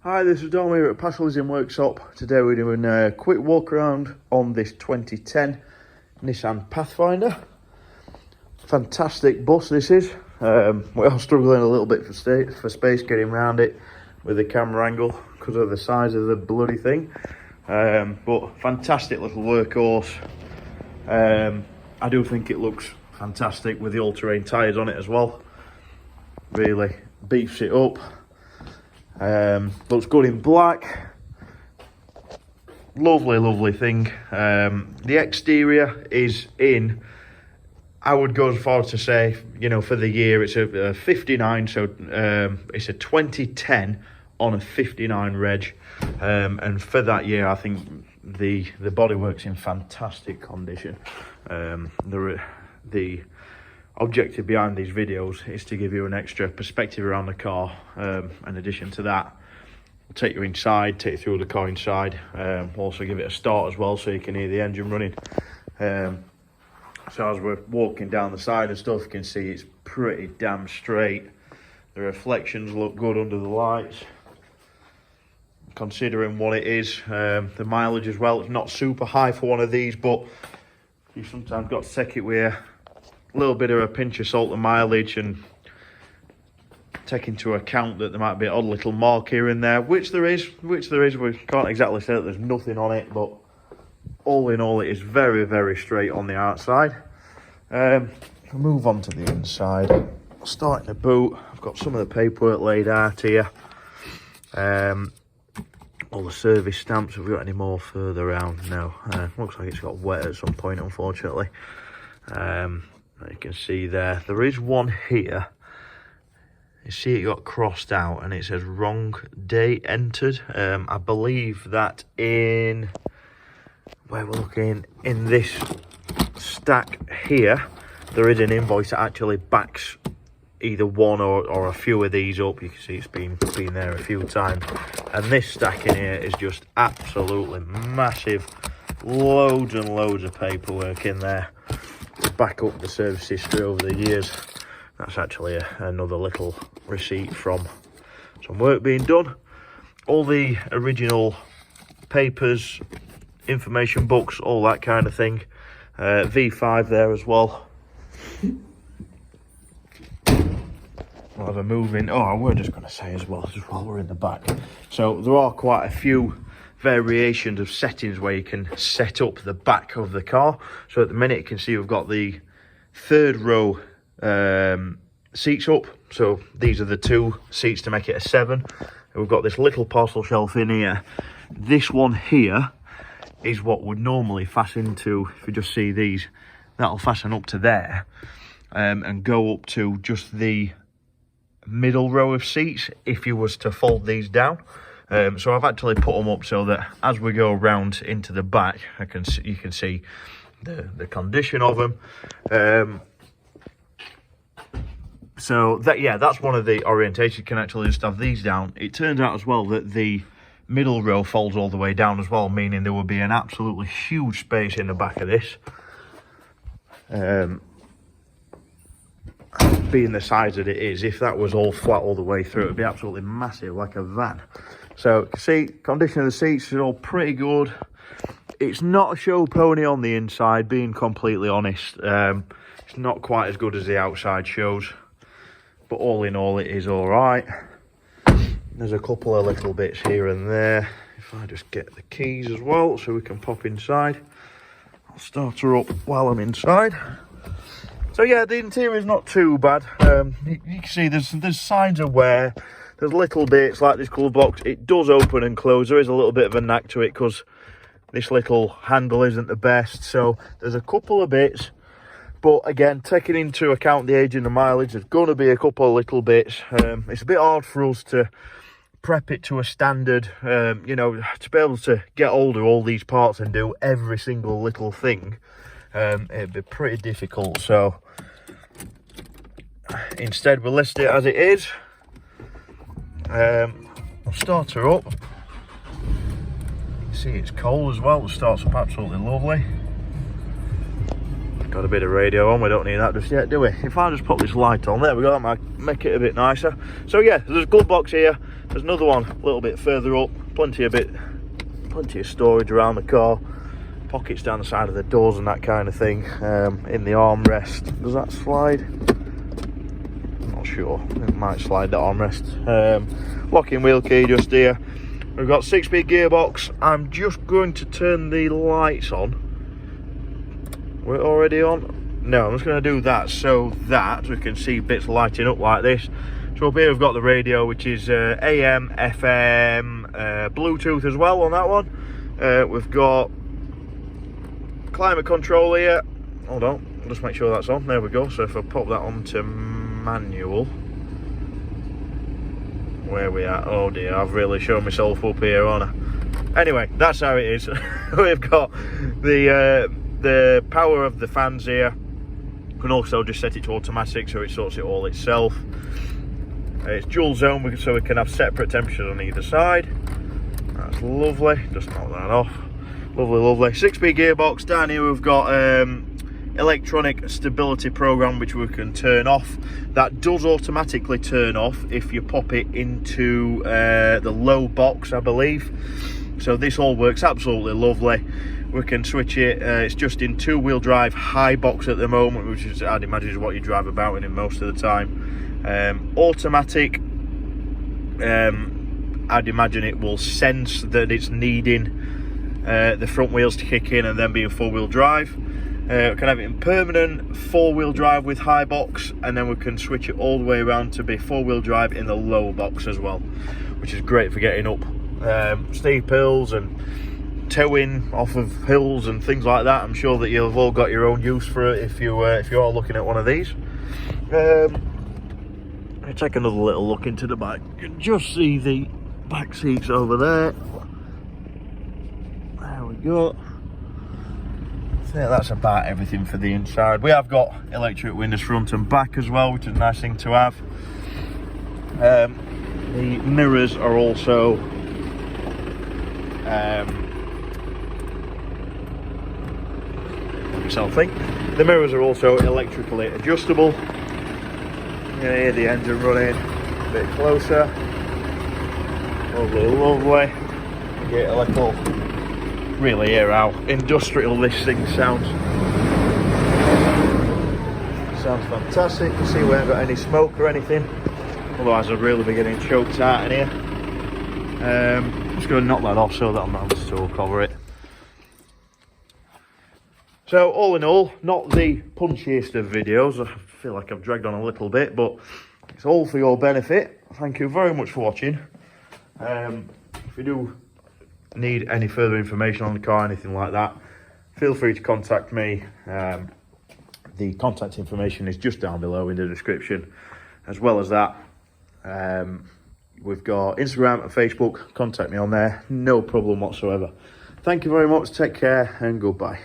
Hi, this is Dom here at Pashleys in Worksop. Today we're doing a quick walk around on this 2010 Nissan Pathfinder. Fantastic bus this is. We are struggling a little bit for space getting around it with the camera angle because of the size of the bloody thing. But fantastic little workhorse. I do think it looks fantastic with the all-terrain tyres on it as well. Really beefs it up. Looks good in black. Lovely thing. The exterior is in, I would go as far as to say, you know, for the year it's a 59, so it's a 2010 on a 59 reg, and for that year I think the bodywork's in fantastic condition. The objective behind these videos is to give you an extra perspective around the car. In addition to that, we'll take you inside, take you through the car inside, also give it a start as well so you can hear the engine running. So as we're walking down the side and stuff, you can see it's pretty damn straight. The reflections look good under the lights, considering what it is. The mileage as well, it's not super high for one of these, but you sometimes got to take it with a little bit of a pinch of salt, the mileage, and take into account that there might be an odd little mark here and there, which there is. We can't exactly say that there's nothing on it, but all in all, it is very straight on the outside. We'll move on to the inside. Starting the boot, I've got some of the paperwork laid out here. All the service stamps. Have we got any more further around? No. Looks like it's got wet at some point, unfortunately. You can see there is one here. You see it got crossed out and it says wrong date entered. I believe that in where we're looking in this stack here, there is an invoice that actually backs either one or a few of these up. You can see it's been there a few times, and this stack in here is just absolutely massive. Loads and loads of paperwork in there to back up the service history over the years. That's actually another little receipt from some work being done. All the original papers, information books, all that kind of thing. V5 there as well. We'll have a move in. Oh, we're just going to say as well, just while we're in the back. So there are quite a few variations of settings where you can set up the back of the car. So at the minute you can see we've got the third row seats up. So these are the 2 seats to make it a 7. And we've got this little parcel shelf in here. This one here is what would normally fasten to, if you just see these, that'll fasten up to there, and go up to just the middle row of seats if you was to fold these down. So I've actually put them up so that as we go around into the back, you can see the condition of them. So that's one of the orientations. You can actually just have these down. It turns out as well that the middle row folds all the way down as well, meaning there will be an absolutely huge space in the back of this. Being the size that it is, if that was all flat all the way through, it would be absolutely massive, like a van. So you can see condition of the seats is all pretty good. It's not a show pony on the inside, being completely honest. It's not quite as good as the outside shows, but all in all it is all right. There's a couple of little bits here and there. If I just get the keys as well so we can pop inside, I'll start her up while I'm inside. So yeah, the interior is not too bad. You can see there's signs of wear. There's little bits like this glove box. It does open and close. There is a little bit of a knack to it because this little handle isn't the best. So there's a couple of bits. But again, taking into account the age and the mileage, there's going to be a couple of little bits. It's a bit hard for us to prep it to a standard, you know, to be able to get hold of all these parts and do every single little thing. It'd be pretty difficult, so instead we'll list it as it is. I'll start her up. You can see it's cold as well. It starts up absolutely lovely. Got a bit of radio on, we don't need that just yet, do we? If I just put this light on, there we go, that might make it a bit nicer. So yeah, there's a glove box here, There's another one a little bit further up, plenty of storage around the car, pockets down the side of the doors and that kind of thing. In the armrest, does that slide? I'm not sure, it might slide, the armrest. Locking wheel key just here. We've got 6-speed gearbox. I'm just going to turn the lights on. We're already on? No, I'm just going to do that so that we can see bits lighting up like this. So up here we've got the radio, which is AM, FM, Bluetooth as well on that one. We've got climate control here. Hold on, I'll just make sure that's on. There we go. So if I pop that onto manual, where we at? Oh dear, I've really shown myself up here, haven't I? Anyway, that's how it is. We've got the power of the fans here. You can also just set it to automatic, so it sorts it all itself. It's dual zone, so we can have separate temperatures on either side. That's lovely. Just knock that off. Lovely, lovely. 6-speed gearbox. Down here we've got electronic stability program, which we can turn off. That does automatically turn off if you pop it into the low box, I believe. So this all works absolutely lovely. We can switch it. It's just in 2-wheel drive high box at the moment, which is, I'd imagine, is what you drive about in most of the time. Automatic, I'd imagine it will sense that it's needing the front wheels to kick in and then be in 4-wheel drive. We can have it in permanent 4-wheel drive with high box, and then we can switch it all the way around to be 4-wheel drive in the low box as well, which is great for getting up steep hills and towing off of hills and things like that. I'm sure that you've all got your own use for it if you are looking at one of these. Let's take another little look into the back. You can just see the back seats over there. There we go. So yeah, that's about everything for the inside. We have got electric windows front and back as well, which is a nice thing to have. The mirrors are also the mirrors are also electrically adjustable. You can hear the engine running a bit closer. Lovely, lovely. Get a little, really hear how industrial this thing sounds. Sounds fantastic. You can see we haven't got any smoke or anything. Otherwise I'd really be getting choked out in here. I'm just going to knock that off so that I'm not able to talk over it. So all in all, not the punchiest of videos. I feel like I've dragged on a little bit, but it's all for your benefit. Thank you very much for watching. If you do need any further information on the car, anything like that, feel free to contact me. The contact information is just down below in the description. As well as that, we've got Instagram and Facebook. Contact me on there, no problem whatsoever. Thank you very much, take care and goodbye.